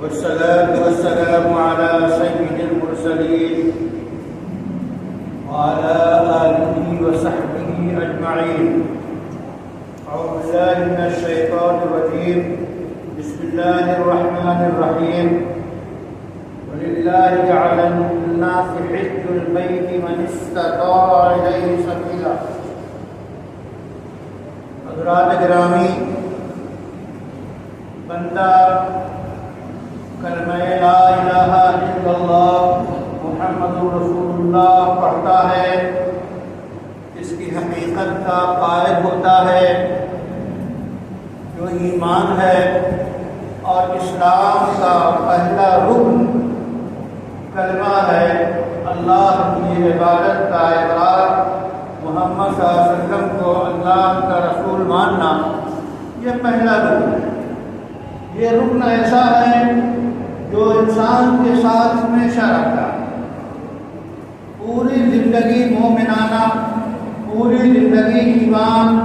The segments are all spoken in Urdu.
والصلاة والسلام على سيد المرسلين وعلى آله وصحبه أجمعين. أعوذ بالله من الشيطان الرجيم. بسم الله الرحمن الرحيم. ولله على الناس حج البيت من استطاع إليه سبيلا. حضرات گرامی، بندہ کلمہ لا الہ الا اللہ محمد رسول اللہ پڑھتا ہے، اس کی حقیقت کا قائل ہوتا ہے، جو ایمان ہے اور اسلام کا پہلا رکن کلمہ ہے، اللہ کی عبادت کا اقرار، محمد صلی اللہ علیہ وسلم کو اللہ کا رسول ماننا، یہ پہلا رکن ہے۔ یہ رکن ایسا ہے جو انسان کے ساتھ ہمیشہ رہتا ہے، پوری زندگی مومنانہ، پوری زندگی ایمان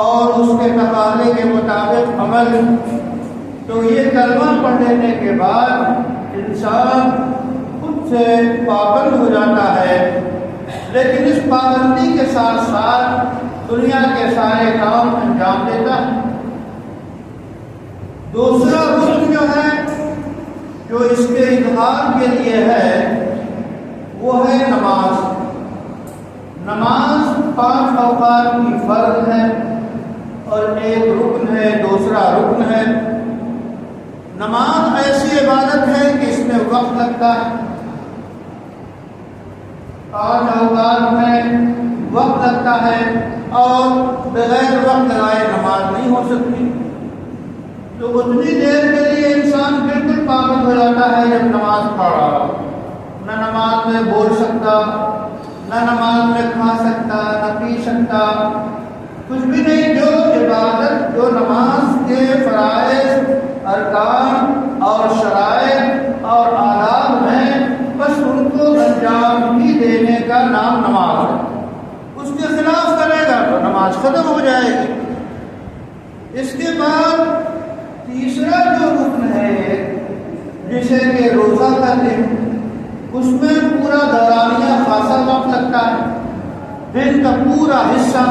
اور اس کے تقاضے کے مطابق عمل۔ تو یہ کلمہ پڑھ لینے کے بعد انسان خود سے پابند ہو جاتا ہے، لیکن اس پابندی کے ساتھ ساتھ دنیا کے سارے کام انجام دیتا ہے۔ دوسرا رکن جو ہے، جو اس کے اظہار کے لیے ہے، وہ ہے نماز۔ نماز 5 اوقات کی فرض ہے اور ایک رکن ہے، دوسرا رکن ہے۔ نماز ایسی عبادت ہے کہ اس میں وقت لگتا ہے، 5 اوقات میں وقت لگتا ہے اور بغیر وقت لگائے نماز نہیں ہو سکتی۔ تو اتنی دیر کے لیے انسان بالکل پابند ہو جاتا ہے جب نماز پڑھ رہا ہو، نہ نماز میں بول سکتا، نہ نماز میں کھا سکتا، نہ پی سکتا، کچھ بھی نہیں۔ جو عبادت، جو نماز کے فرائض، ارکان اور شرائط اور آداب ہیں، بس ان کو انجام ہی دینے کا نام نماز ہے۔ اس کے خلاف کرے گا تو نماز ختم ہو جائے گی۔ اس کے بعد تیسرا جو رکن ہے، جسے کہ روزہ کہتے ہیں، اس میں پورا دورانیہ خاصا وقت لگتا ہے۔ دن کا پورا حصہ،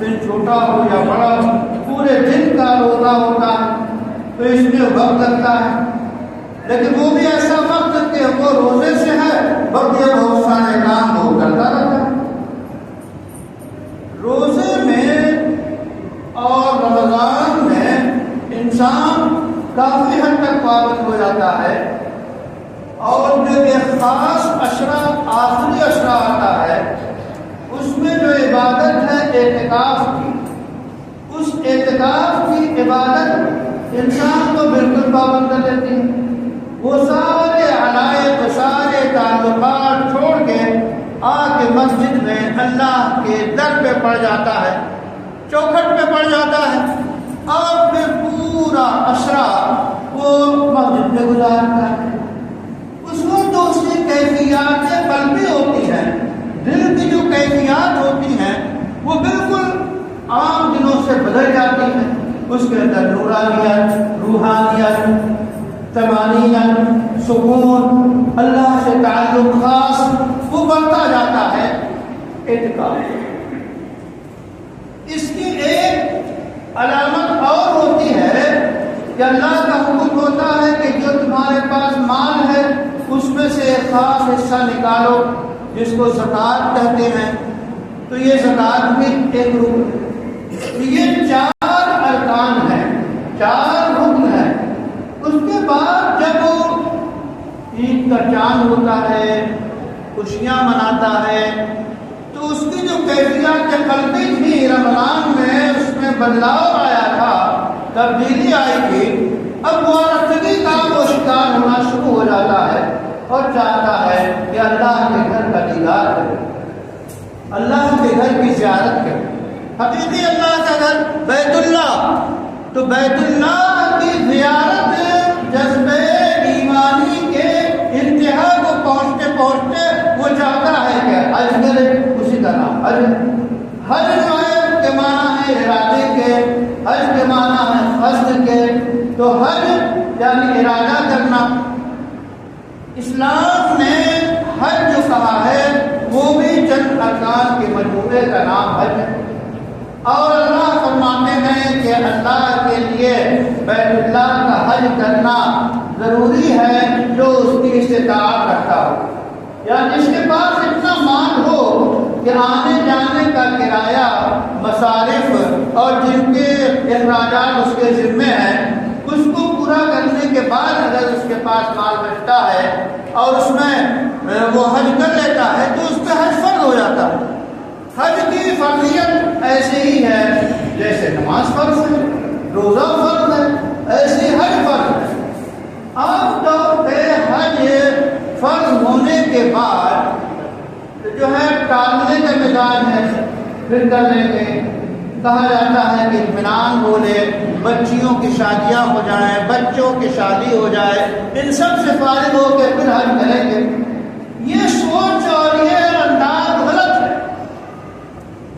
دن چھوٹا ہو یا بڑا، پورے دن کا روزہ ہوتا ہے، تو اس میں وقت لگتا ہے۔ لیکن وہ بھی ایسا وقت کہ وہ روزے سے ہے، بلکہ بہت سارے کام وہ کرتا رہتا ہے۔ روزے میں اور رمضان میں انسان کافی حد تک پابند ہو جاتا ہے، اور جو ایک خاص عشرہ، آخری عشرہ آتا ہے، اس میں جو عبادت ہے اعتکاف کی، اس اعتکاف کی عبادت انسان کو بالکل پابند کر دیتی ہے۔ وہ سارے علائق، سارے تعلقات چھوڑ کے آ کے مسجد میں اللہ کے در پہ پڑ جاتا ہے، چوکھٹ پہ پڑ جاتا ہے، اور پھر پورا عشرہ وہ مسجد میں گزارتا ہے۔ اس میں تو اس کی کیفیات قلبی ہوتی ہیں، دل کی جو کیفیات ہوتی ہیں وہ بالکل عام دنوں سے بدل جاتی ہیں۔ اس کے اندر نورانیت، روحانیت، طمانینت، سکون، اللہ سے تعلق خاص، وہ بڑھتا جاتا ہے اعتکاف۔ اس کی ایک علامت اور ہوتی ہے کہ اللہ کا حکم ہوتا ہے کہ جو تمہارے پاس مال ہے اس میں سے ایک خاص حصہ نکالو، جس کو زکوٰۃ کہتے ہیں۔ تو یہ زکوٰۃ بھی ایک رکن ہے۔ یہ 4 ارکان ہیں، 4 رکن ہیں۔ اس کے بعد جب عید کا چاند ہوتا ہے، خوشیاں مناتا ہے، تو اس کی جو کیفیات قلبی تھی رمضان میں، اس میں بدلاؤ آیا تھا، تبدیلی آئی تھی۔ اب وہ رفتگی کا وہ شکار ہونا شروع ہو جاتا ہے اور چاہتا ہے کہ اللہ کے گھر کا دیدار کرے، اللہ کے گھر کی زیارت کرے۔ حقیقی اللہ کا گھر بیت اللہ، تو بیت اللہ کی زیارت جذبے ایمانی کے انتہا کو پہنچتے پہنچتے وہ چاہتا ہے کہ حج کرے، اسی کا نام حج۔ حج کے معنی ہے ارادے کے، حج کے معنی ہے قصد کے۔ تو حج یعنی ارادہ کرنا۔ اسلام نے حج جو کہا ہے وہ بھی چند ارکان کے مجموعے کا نام حج ہے، اور اللہ فرماتے ہیں کہ اللہ کے لیے بیت اللہ کا حج کرنا ضروری ہے جو اس کی استطاعت رکھتا ہو، یا جس کے پاس اتنا مال ہو کہ آنے جانے کا کرایہ، مصارف اور جن کے اخراجات اس کے ذمے ہیں، اس کو پورا کرنے کے بعد اگر اس کے پاس مال بچتا ہے اور اس میں وہ حج کر لیتا ہے تو اس پہ حج فرض ہو جاتا ہے۔ حج کی فرضیت ایسے ہی ہے جیسے نماز فرض ہے، روزہ فرض ہے، ایسے حج فرض ہے۔ عام طور پہ حج فرض ہونے کے بعد جو ہے ٹالنے کا مزاج ہے، پھر کر لیں گے، کہا جاتا ہے کہ اطمینان ہو لے، بچیوں کی شادیاں ہو جائیں، بچوں کی شادی ہو جائے، ان سب سے فارغ ہو کے پھر حج کریں گے۔ یہ سوچ اور یہ انداز غلط ہے۔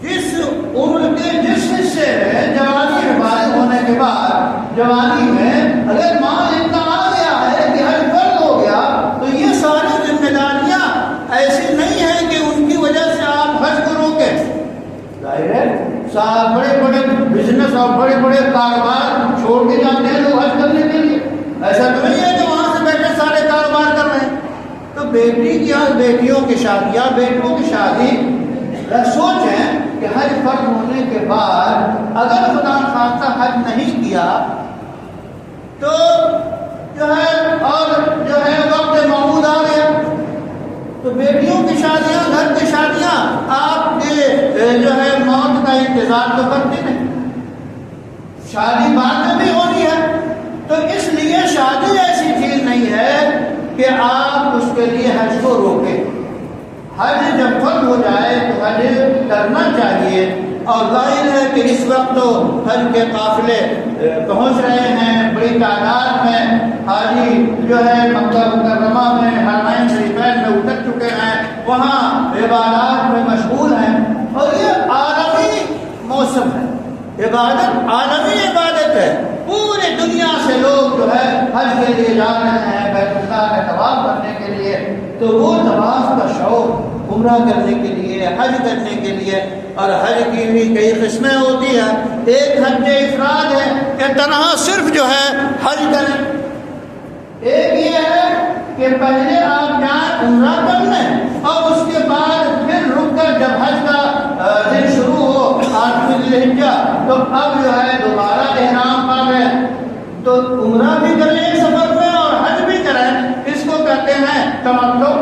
جس عمر کے جس حصے میں جوانی میں بالغ ہونے کے بعد جوانی میں اگر مال اتنا آ گیا ہے کہ حج فرض ہو گیا تو یہ ساری ذمہ داریاں ایسی نہیں ہیں کہ ان کی وجہ سے آپ حج کو روکیں۔ ظاہر ہے بڑے بڑے بزنس اور بڑے بڑے کاروبار چھوڑ کے جاتے ہیں لوگ حج کرنے کے لیے، ایسا تو نہیں ہے کہ وہاں سے بیٹھے سارے کاروبار کر رہے ہیں۔ تو بیٹی کی اور بیٹیوں کی شادیاں، بیٹوں کی شادی، سوچیں کہ حج فرض ہونے کے بعد اگر خدا خواستہ حج نہیں کیا تو جو ہے اور جو ہے وقت موعود آ گیا تو بیٹیوں کی شادیاں، گھر کی شادیاں آپ کے جو ہے موت کا انتظار تو کرتے نہیں، شادی بعد میں بھی ہونی ہے۔ تو اس لیے شادی ایسی چیز نہیں ہے کہ آپ اس کے لیے حج کو روکیں۔ حج جب فرض ہو جائے تو حج کرنا چاہیے، اور ظاہر ہے کہ اس وقت تو حج کے قافلے پہنچ رہے ہیں، بڑی تعداد میں حاجی جو ہے مکہ مکرمہ میں حرمین شریفین میں اتر چکے ہیں، وہاں عبادات میں مشغول ہیں، اور یہ عالمی موسم ہے، عبادت عالمی عبادت ہے، پوری دنیا سے لوگ جو ہے حج کے لیے جا رہے ہیں بیت اللہ میں طواف کرنے کے لیے۔ تو وہ طواف کا شوق عمرہ کرنے کے لیے، حج کرنے کے لیے، اور حج کی بھی کئی قسمیں ہوتی ہیں۔ ایک حج افراد ہے کہ تنہا صرف جو ہے حج کریں، ایک یہ ہے کہ پہلے آپ جائیں عمرہ کر لیں اور اس کے بعد پھر رک کر جب حج کا دن شروع ہو 8ویں ذی الحجہ تو اب جو ہے دوبارہ احرام پا لیں، تو عمرہ بھی کر لیں سفر میں اور حج بھی کریں۔ اس کو کہتے ہیں تمتع،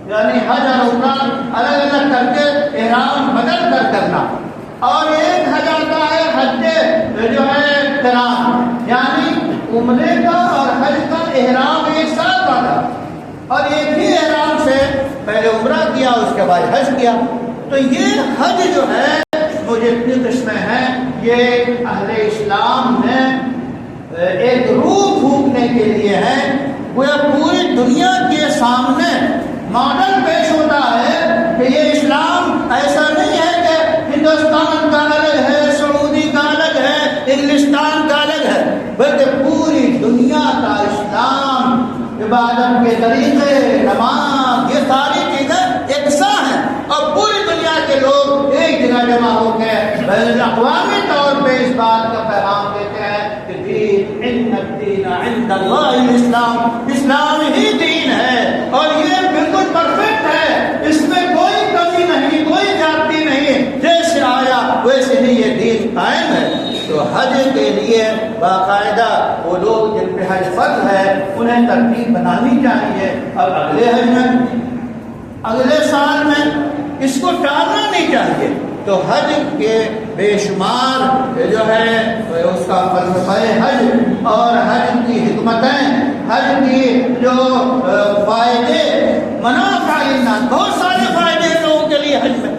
یعنی حج اور عمرہ الگ الگ کر کے احرام بدل کر کرنا۔ اور ایک حج آتا ہے حج جو ہے قران، یعنی عمرے کا اور حج کا احرام ایک ساتھ باندھا، اور ایک ہی احرام سے پہلے عمرہ کیا اس کے بعد حج کیا۔ تو یہ حج جو ہے وہ جتنی قسمیں ہیں یہ اہل اسلام میں ایک روح پھونکنے کے لیے ہے، وہ پوری دنیا کے سامنے ماڈل پیش ہوتا ہے کہ یہ اسلام ایسا نہیں ہے کہ ہندوستان کا الگ ہے، سعودی کا الگ ہے، انگلستان کا الگ ہے، بلکہ پوری دنیا کا اسلام، عبادت کے طریقے، نماز، یہ ساری چیزیں یکساں ہیں، اور پوری دنیا کے لوگ ایک جگہ جمع ہو کے بین الاقوامی طور پہ اس بات کا پیغام دیتے ہیں کہ دین ان الدین عند اللہ الاسلام، اسلام ہی دین ہے، اور یہ بالکل پرفیکٹ ہے، اس میں کوئی کمی نہیں، کوئی زیادتی نہیں، جیسے آیا ویسے ہی یہ دین قائم ہے۔ تو حج کے لیے باقاعدہ وہ لوگ جن پہ حج فرض ہے انہیں ترتیب بنانی چاہیے، اب اگلے حج میں، اگلے سال میں اس کو ٹالنا نہیں چاہیے۔ تو حج کے بے شمار جو ہے اس کا فلسفہ حج اور حج کی حکمتیں، حج کی جو فائدے، منافع للناس، بہت سارے فائدے ہیں لوگوں کے لیے حج میں،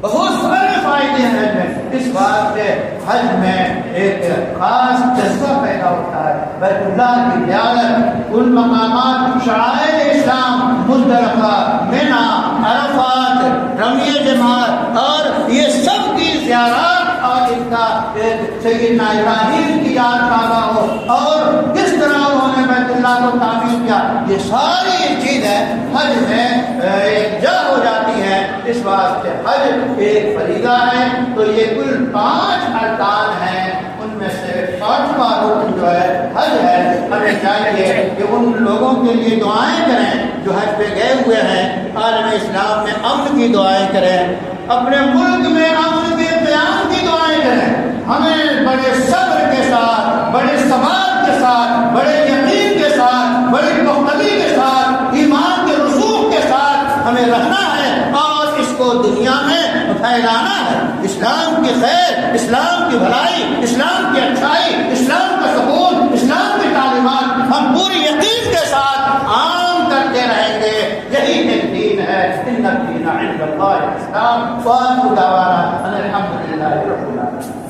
بہت سارے فائدے ہیں حج میں۔ اس بات سے حج میں ایک خاص جذبہ پیدا ہوتا ہے، بیت اللہ کی زیارت، ان مقامات، شعائر اسلام، مزدلفہ، منی، عرفات، رمی جمار، اور یہ سب کی زیارات، اور ان کا سیدنا ابراہیم کی یاد تازہ ہو، اور کس طرح اللہ کو تعمیر کیا، یہ ساری چیزیں حج میں یکجا ہو جاتی ہیں۔ اس واسطے حج ایک فریضہ ہے۔ تو یہ کل 5 ارکان ہیں، ان میں سے 8واں رکن جو ہے حج ہے۔ ہمیں چاہیے کہ ان لوگوں کے لیے دعائیں کریں جو حج پہ گئے ہوئے ہیں، عالم اسلام میں امن کی دعائیں کریں، اپنے ملک میں امن کے قیام کی دعائیں کریں۔ ہمیں بڑے صبر کے ساتھ، بڑے ثبات کے ساتھ، بڑے یقین کے ساتھ، بڑی مختلف کے ساتھ، ایمان کے رسوخ کے ساتھ ہمیں رہنا ہے اور اس کو دنیا میں پھیلانا ہے۔ اسلام کی خیر، اسلام کی بھلائی، اسلام کی اچھائی، اسلام کا سکون، اسلام کی تعلیمات ہم پوری یقین کے ساتھ عام کرتے رہیں گے۔ یہی ایک دین ہے۔ ان الدین عند اللہ الاسلام۔ وآخر دعوانا ان الحمد للہ رب العالمین۔